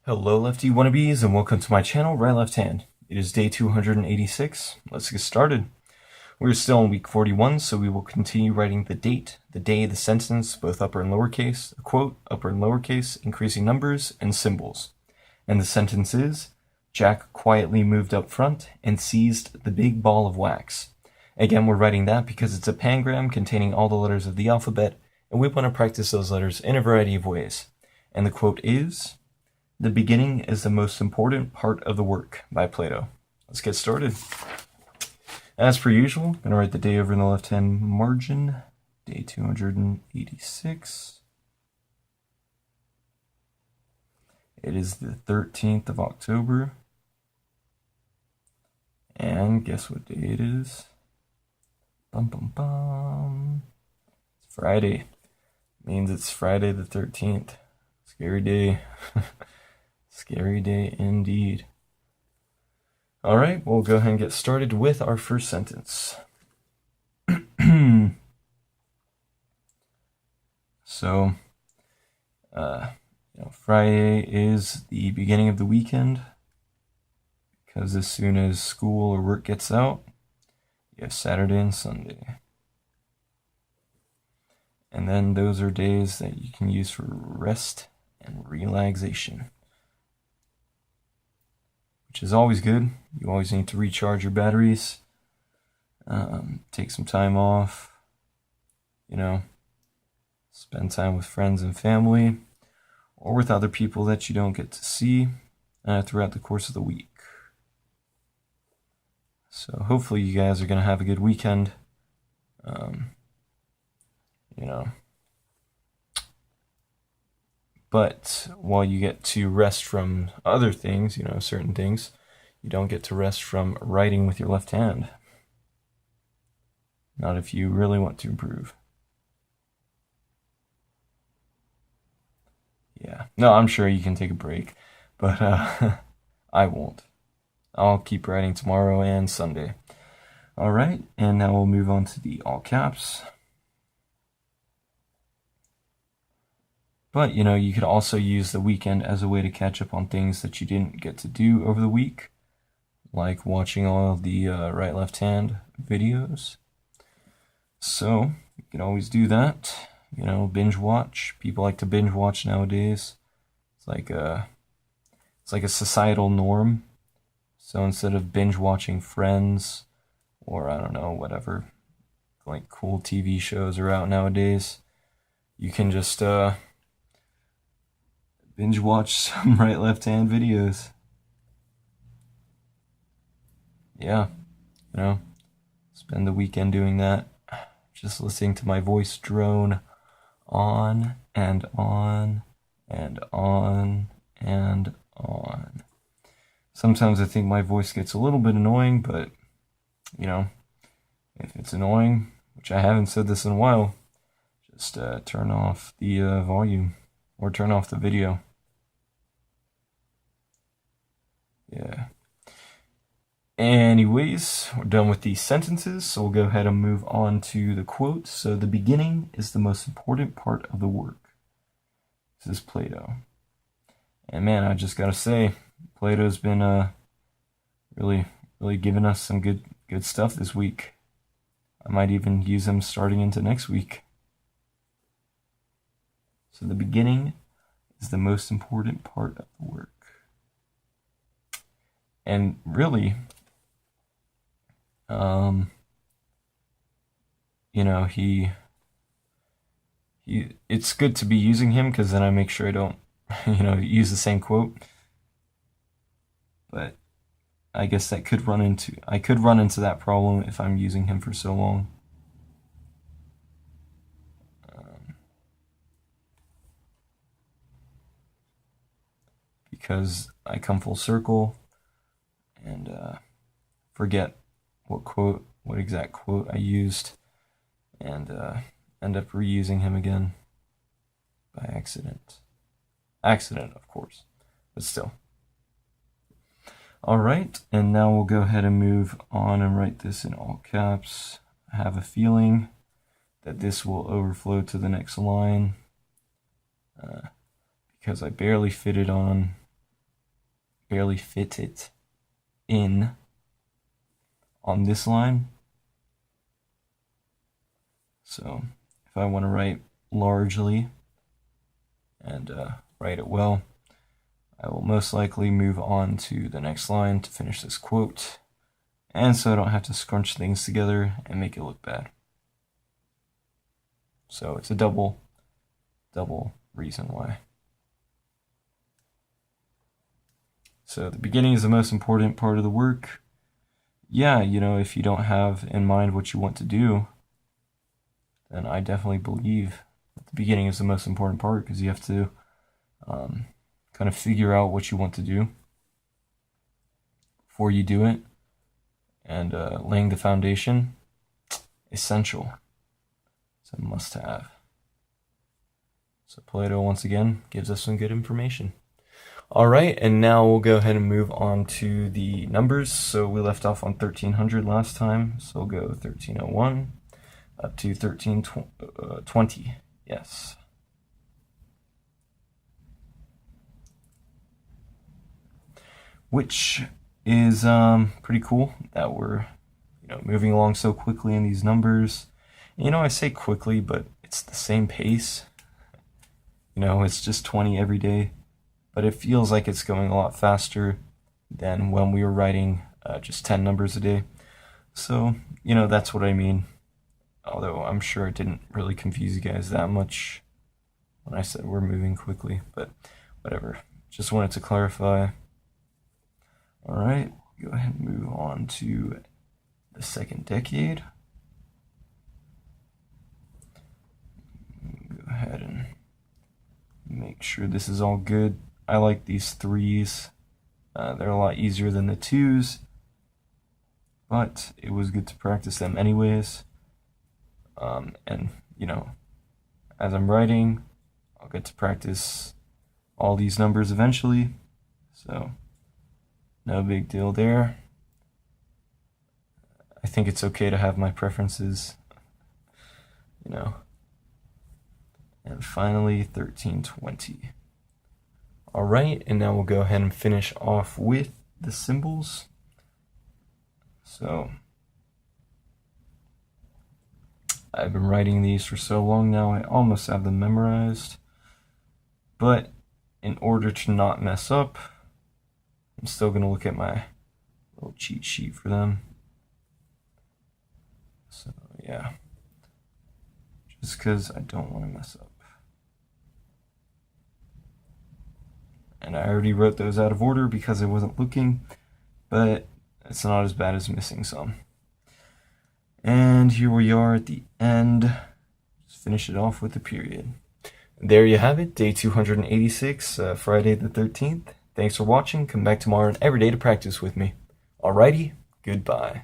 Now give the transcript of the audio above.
Hello Lefty Wannabes and welcome to my channel, Right Left Hand. It is day 286. Let's get started. We're still in week 41, so we will continue writing the date, the day, the sentence, both upper and lowercase, a quote, upper and lowercase, increasing numbers, and symbols. And the sentence is, Jack quietly moved up front and seized the big ball of wax. Again, we're writing that because it's a pangram containing all the letters of the alphabet, and we want to practice those letters in a variety of ways. And the quote is, "The beginning is the most important part of the work," by Plato. Let's get started. As per usual, I'm going to write the day over in the left-hand margin, day 286. It is the 13th of October. And guess what day it is? Bum bum bum. It's Friday. Means it's Friday the 13th. Scary day. Scary day indeed. Alright, we'll go ahead and get started with our first sentence. So, Friday is the beginning of the weekend, because as soon as school or work gets out, you have Saturday and Sunday. And then those are days that you can use for rest and relaxation, which is always good. You always need to recharge your batteries, take some time off, spend time with friends and family, or with other people that you don't get to see throughout the course of the week. So hopefully you guys are going to have a good weekend. But while you get to rest from other things, certain things, you don't get to rest from writing with your left hand. Not if you really want to improve. Yeah. No, I'm sure you can take a break, but I won't. I'll keep writing tomorrow and Sunday. All right, and now we'll move on to the all caps. But, you could also use the weekend as a way to catch up on things that you didn't get to do over the week, like watching all of the right-left hand videos. So, you can always do that. Binge watch. People like to binge watch nowadays. It's like a societal norm. So instead of binge watching Friends, or I don't know, whatever, like cool TV shows are out nowadays, you can just binge watch some right-left hand videos. Yeah, spend the weekend doing that. Just listening to my voice drone on and on and on and on. Sometimes I think my voice gets a little bit annoying, but, if it's annoying, which I haven't said this in a while, just turn off the volume or turn off the video. Yeah. Anyways, we're done with these sentences, so we'll go ahead and move on to the quote. So the beginning is the most important part of the work. This is Plato. And man, I just gotta say, Plato's been really giving us some good stuff this week. I might even use him starting into next week. So the beginning is the most important part of the work. And really, it's good to be using him, because then I make sure I don't, use the same quote. But I guess I could run into that problem if I'm using him for so long. Because I come full circle and forget what exact quote I used, and end up reusing him again by accident. Accident, of course, but still. Alright, and now we'll go ahead and move on and write this in all caps. I have a feeling that this will overflow to the next line because I barely fit it on barely fit it in on this line. So if I want to write largely and write it well, I will most likely move on to the next line to finish this quote, and so I don't have to scrunch things together and make it look bad. So it's a double reason why. So the beginning is the most important part of the work. Yeah, you know, if you don't have in mind what you want to do, then I definitely believe that the beginning is the most important part, because you have to kind of figure out what you want to do before you do it. And laying the foundation, essential. It's a must-have. So Plato, once again, gives us some good information. All right, and now we'll go ahead and move on to the numbers. So we left off on 1300 last time, so we'll go 1301 up to 1320. Yes. Which is pretty cool that we're moving along so quickly in these numbers. I say quickly, but it's the same pace. It's just 20 every day, but it feels like it's going a lot faster than when we were writing just 10 numbers a day. So, that's what I mean. Although I'm sure it didn't really confuse you guys that much when I said we're moving quickly, but whatever. Just wanted to clarify. All right, go ahead and move on to the second decade. Go ahead and make sure this is all good. I like these 3s. They're a lot easier than the 2s, but it was good to practice them anyways. And, as I'm writing, I'll get to practice all these numbers eventually, so no big deal there. I think it's okay to have my preferences, And finally, 1320. All right, and now we'll go ahead and finish off with the symbols. So I've been writing these for so long now, I almost have them memorized. But in order to not mess up, I'm still going to look at my little cheat sheet for them. So, yeah. Just because I don't want to mess up. And I already wrote those out of order because I wasn't looking, but it's not as bad as missing some. And here we are at the end. Just finish it off with a period. And there you have it, day 286, Friday the 13th. Thanks for watching. Come back tomorrow and every day to practice with me. Alrighty, goodbye.